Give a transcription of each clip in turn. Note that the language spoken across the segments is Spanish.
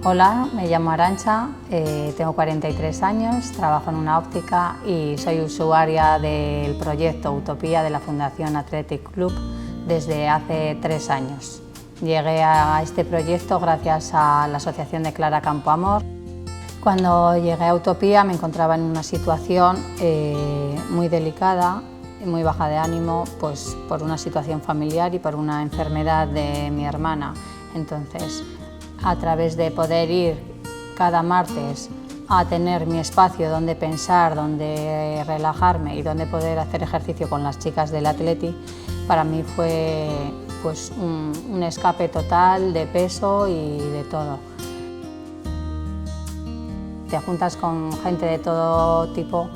Hola, me llamo Arantxa, tengo 43 años, trabajo en una óptica y soy usuaria del proyecto Utopía de la Fundación Athletic Club desde hace 3 años. Llegué a este proyecto gracias a la asociación de Clara Campoamor. Cuando llegué a Utopía me encontraba en una situación muy delicada, muy baja de ánimo, pues por una situación familiar y por una enfermedad de mi hermana. Entonces, a través de poder ir cada martes a tener mi espacio donde pensar, donde relajarme y donde poder hacer ejercicio con las chicas del Athletic, para mí fue pues, un escape total de peso y de todo. Te juntas con gente de todo tipo,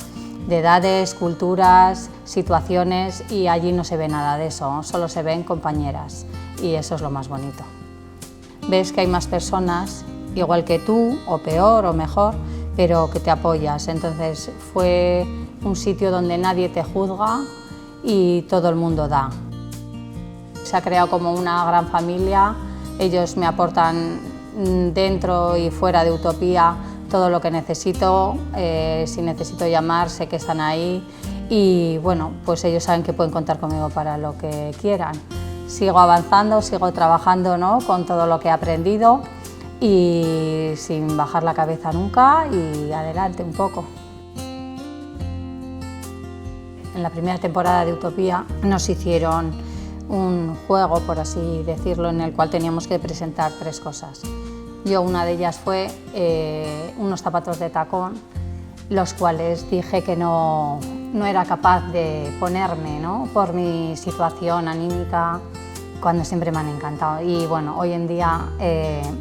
de edades, culturas, situaciones, y allí no se ve nada de eso, solo se ven compañeras y eso es lo más bonito. Ves que hay más personas, igual que tú, o peor o mejor, pero que te apoyas. Entonces fue un sitio donde nadie te juzga y todo el mundo da. Se ha creado como una gran familia, ellos me aportan dentro y fuera de Utopía todo lo que necesito, si necesito llamar sé que están ahí y bueno, pues ellos saben que pueden contar conmigo para lo que quieran. Sigo avanzando, sigo trabajando, ¿no?, con todo lo que he aprendido y sin bajar la cabeza nunca y adelante un poco. En la primera temporada de Utopía nos hicieron un juego, por así decirlo, en el cual teníamos que presentar 3 cosas. Una de ellas fue unos zapatos de tacón, los cuales dije que no era capaz de ponerme, ¿no?, por mi situación anímica, cuando siempre me han encantado. Y bueno, hoy en día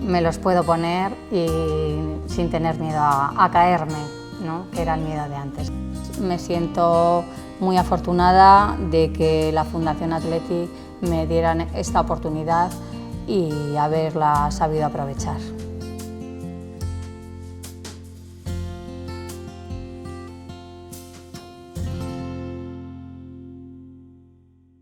me los puedo poner y sin tener miedo a caerme, ¿no?, que era el miedo de antes. Me siento muy afortunada de que la Fundación Athletic me dieran esta oportunidad y haberla sabido aprovechar.